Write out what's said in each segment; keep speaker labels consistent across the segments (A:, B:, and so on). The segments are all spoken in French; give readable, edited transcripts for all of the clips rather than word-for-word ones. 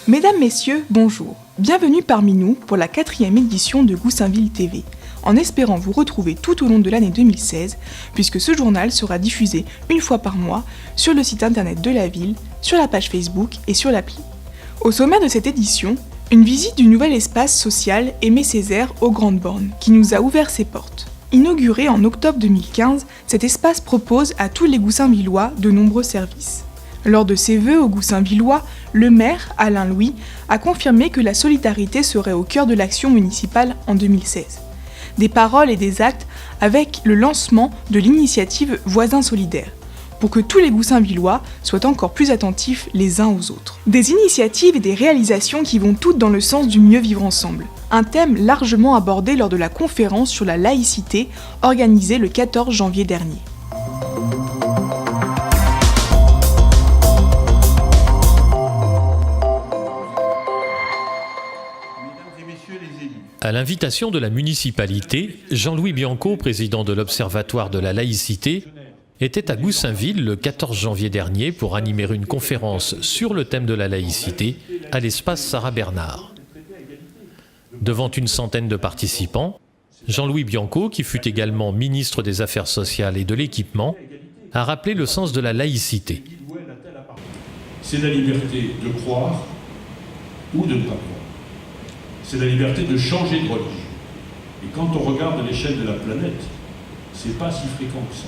A: Mesdames, Messieurs, bonjour. Bienvenue parmi nous pour la 4e édition de Goussainville TV, en espérant vous retrouver tout au long de l'année 2016, puisque ce journal sera diffusé une fois par mois sur le site internet de la ville, sur la page Facebook et sur l'appli. Au sommaire de cette édition, une visite du nouvel espace social Aimé Césaire aux Grandes Bornes, qui nous a ouvert ses portes. Inauguré en octobre 2015, cet espace propose à tous les Goussainvillois de nombreux services. Lors de ses vœux aux Goussainvillois, le maire, Alain Louis, a confirmé que la solidarité serait au cœur de l'action municipale en 2016. Des paroles et des actes avec le lancement de l'initiative Voisins solidaires, pour que tous les Goussainvillois soient encore plus attentifs les uns aux autres. Des initiatives et des réalisations qui vont toutes dans le sens du mieux vivre ensemble. Un thème largement abordé lors de la conférence sur la laïcité organisée le 14 janvier dernier.
B: À l'invitation de la municipalité, Jean-Louis Bianco, président de l'Observatoire de la laïcité, était à Goussainville le 14 janvier dernier pour animer une conférence sur le thème de la laïcité à l'espace Sarah Bernard. Devant une centaine de participants, Jean-Louis Bianco, qui fut également ministre des Affaires sociales et de l'Équipement, a rappelé le sens de la laïcité.
C: C'est la liberté de croire ou de ne pas croire. C'est la liberté de changer de religion. Et quand on regarde l'échelle de la planète, c'est pas si fréquent que ça.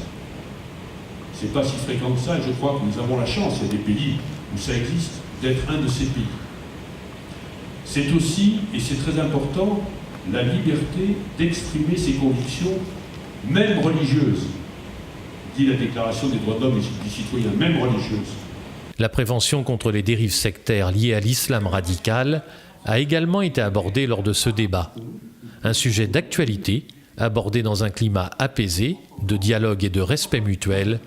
C: C'est pas si fréquent que ça, et je crois que nous avons la chance, il y a des pays où ça existe, d'être un de ces pays. C'est aussi, et c'est très important, la liberté d'exprimer ses convictions, même religieuses, dit la Déclaration des droits de l'homme et du citoyen, même religieuses.
B: La prévention contre les dérives sectaires liées à l'islam radical a également été abordée lors de ce débat. Un sujet d'actualité, abordé dans un climat apaisé, de dialogue et de respect mutuel,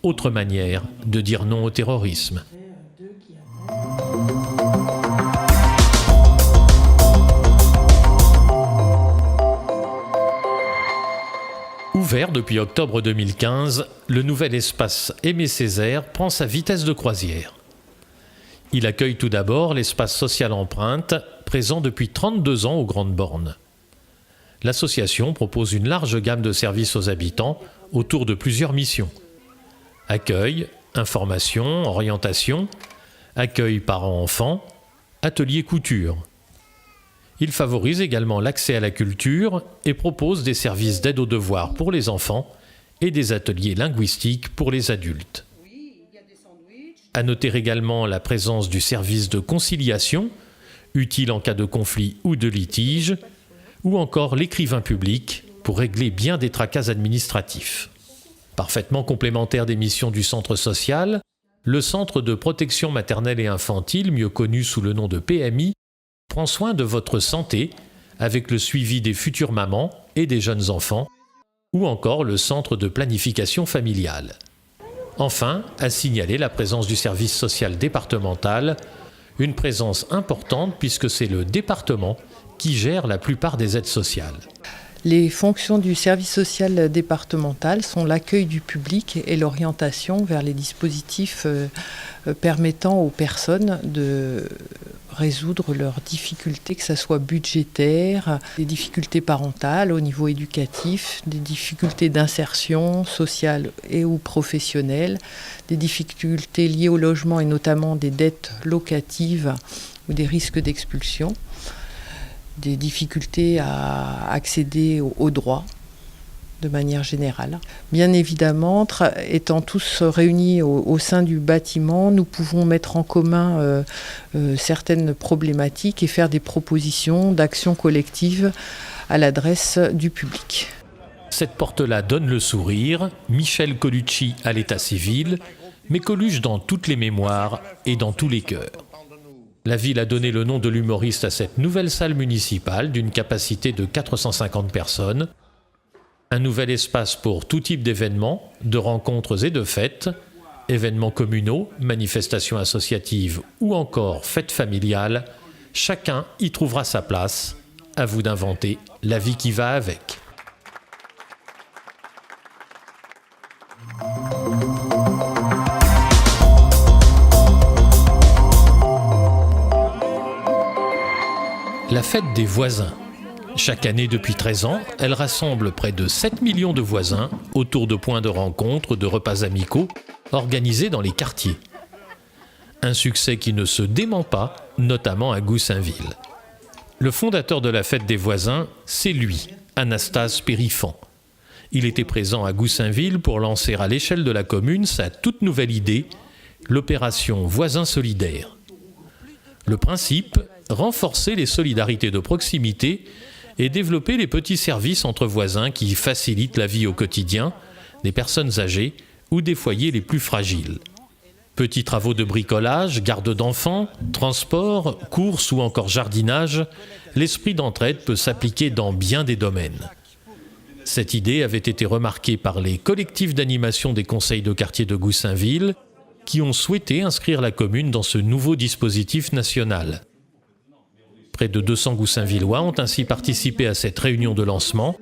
B: autre manière de dire non au terrorisme. Ouvert depuis octobre 2015, le nouvel espace Aimé Césaire prend sa vitesse de croisière. Il accueille tout d'abord l'espace social Empreinte, présent depuis 32 ans aux Grandes Bornes. L'association propose une large gamme de services aux habitants autour de plusieurs missions. Accueil, information, orientation, accueil parents-enfants, atelier couture. Il favorise également l'accès à la culture et propose des services d'aide aux devoirs pour les enfants et des ateliers linguistiques pour les adultes. À noter également la présence du service de conciliation, utile en cas de conflit ou de litige, ou encore l'écrivain public pour régler bien des tracas administratifs. Parfaitement complémentaire des missions du centre social, le centre de protection maternelle et infantile, mieux connu sous le nom de PMI, prend soin de votre santé avec le suivi des futures mamans et des jeunes enfants, ou encore le centre de planification familiale. Enfin, à signaler la présence du service social départemental, une présence importante puisque c'est le département qui gère la plupart des aides sociales.
D: Les fonctions du service social départemental sont l'accueil du public et l'orientation vers les dispositifs permettant aux personnes de résoudre leurs difficultés, que ce soit budgétaires, des difficultés parentales au niveau éducatif, des difficultés d'insertion sociale et ou professionnelle, des difficultés liées au logement et notamment des dettes locatives ou des risques d'expulsion, des difficultés à accéder aux droits de manière générale. Bien évidemment, étant tous réunis au sein du bâtiment, nous pouvons mettre en commun certaines problématiques et faire des propositions d'actions collectives à l'adresse du public.
B: Cette porte-là donne le sourire, Michel Colucci à l'état civil, mais Coluche dans toutes les mémoires et dans tous les cœurs. La ville a donné le nom de l'humoriste à cette nouvelle salle municipale d'une capacité de 450 personnes. Un nouvel espace pour tout type d'événements, de rencontres et de fêtes, événements communaux, manifestations associatives ou encore fêtes familiales. Chacun y trouvera sa place. À vous d'inventer la vie qui va avec. La fête des voisins. Chaque année depuis 13 ans, elle rassemble près de 7 millions de voisins autour de points de rencontre, de repas amicaux, organisés dans les quartiers. Un succès qui ne se dément pas, notamment à Goussainville. Le fondateur de la fête des voisins, c'est lui, Anastase Périfan. Il était présent à Goussainville pour lancer à l'échelle de la commune sa toute nouvelle idée, l'opération Voisins solidaires. Le principe, renforcer les solidarités de proximité et développer les petits services entre voisins qui facilitent la vie au quotidien des personnes âgées ou des foyers les plus fragiles. Petits travaux de bricolage, garde d'enfants, transport, courses ou encore jardinage, l'esprit d'entraide peut s'appliquer dans bien des domaines. Cette idée avait été remarquée par les collectifs d'animation des conseils de quartier de Goussainville qui ont souhaité inscrire la commune dans ce nouveau dispositif national. Près de 200 Goussainvillois ont ainsi participé à cette réunion de lancement,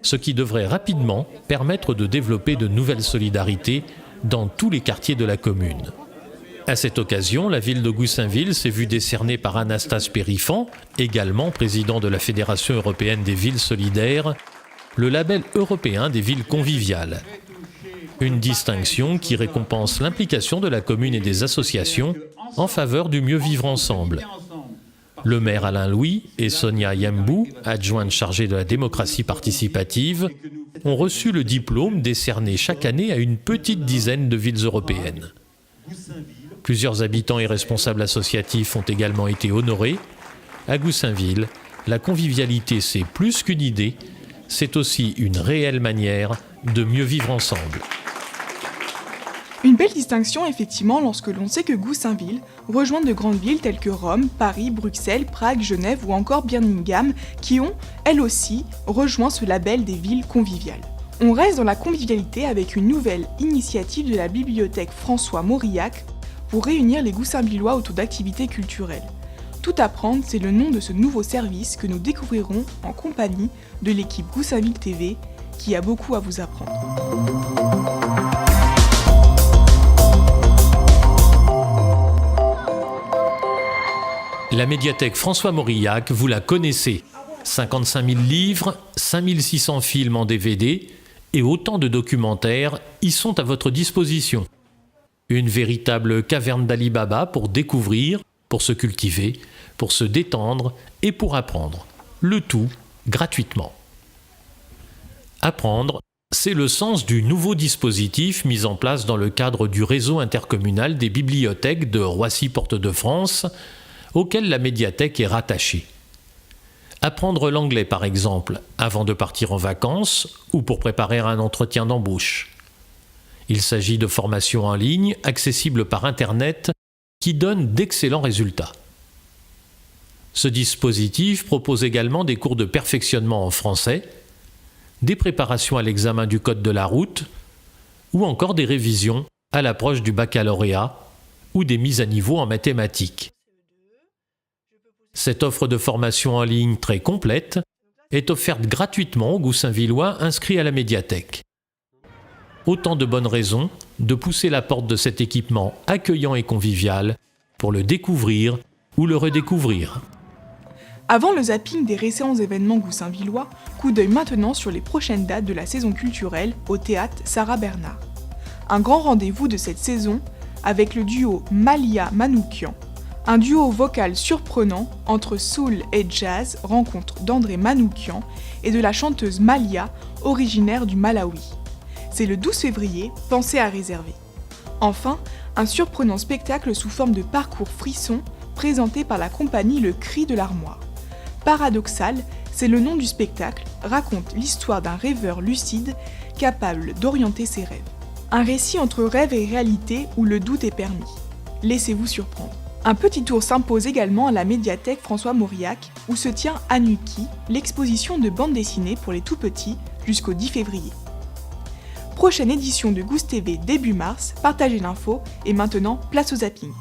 B: ce qui devrait rapidement permettre de développer de nouvelles solidarités dans tous les quartiers de la commune. À cette occasion, la ville de Goussainville s'est vue décerner par Anastase Périfan, également président de la Fédération européenne des villes solidaires, le label européen des villes conviviales. Une distinction qui récompense l'implication de la commune et des associations en faveur du mieux vivre ensemble. Le maire Alain Louis et Sonia Yembou, adjointe chargée de la démocratie participative, ont reçu le diplôme décerné chaque année à une petite dizaine de villes européennes. Plusieurs habitants et responsables associatifs ont également été honorés. À Goussainville, la convivialité, c'est plus qu'une idée, c'est aussi une réelle manière de mieux vivre ensemble.
A: Une belle distinction effectivement lorsque l'on sait que Goussainville rejoint de grandes villes telles que Rome, Paris, Bruxelles, Prague, Genève ou encore Birmingham qui ont, elles aussi, rejoint ce label des villes conviviales. On reste dans la convivialité avec une nouvelle initiative de la bibliothèque François Mauriac pour réunir les Goussainvillois autour d'activités culturelles. Tout apprendre, c'est le nom de ce nouveau service que nous découvrirons en compagnie de l'équipe Goussainville TV qui a beaucoup à vous apprendre.
B: La médiathèque François Mauriac, vous la connaissez. 55 000 livres, 5 600 films en DVD et autant de documentaires y sont à votre disposition. Une véritable caverne d'Ali Baba pour découvrir, pour se cultiver, pour se détendre et pour apprendre. Le tout gratuitement. Apprendre, c'est le sens du nouveau dispositif mis en place dans le cadre du réseau intercommunal des bibliothèques de Roissy-Porte-de-France, auquel la médiathèque est rattachée. Apprendre l'anglais, par exemple, avant de partir en vacances ou pour préparer un entretien d'embauche. Il s'agit de formations en ligne, accessibles par Internet, qui donnent d'excellents résultats. Ce dispositif propose également des cours de perfectionnement en français, des préparations à l'examen du code de la route, ou encore des révisions à l'approche du baccalauréat ou des mises à niveau en mathématiques. Cette offre de formation en ligne très complète est offerte gratuitement aux Goussainvillois inscrits à la médiathèque. Autant de bonnes raisons de pousser la porte de cet équipement accueillant et convivial pour le découvrir ou le redécouvrir.
A: Avant le zapping des récents événements goussainvillois, coup d'œil maintenant sur les prochaines dates de la saison culturelle au théâtre Sarah Bernard. Un grand rendez-vous de cette saison avec le duo Malia Manoukian. Un duo vocal surprenant entre soul et jazz, rencontre d'André Manoukian et de la chanteuse Malia, originaire du Malawi. C'est le 12 février, pensez à réserver. Enfin, un surprenant spectacle sous forme de parcours frisson présenté par la compagnie Le Cri de l'Armoire. Paradoxal, c'est le nom du spectacle, raconte l'histoire d'un rêveur lucide capable d'orienter ses rêves. Un récit entre rêve et réalité où le doute est permis. Laissez-vous surprendre. Un petit tour s'impose également à la médiathèque François Mauriac, où se tient Anuki, l'exposition de bande dessinée pour les tout-petits, jusqu'au 10 février. Prochaine édition de Gouss TV début mars, partagez l'info, et maintenant, place au zapping.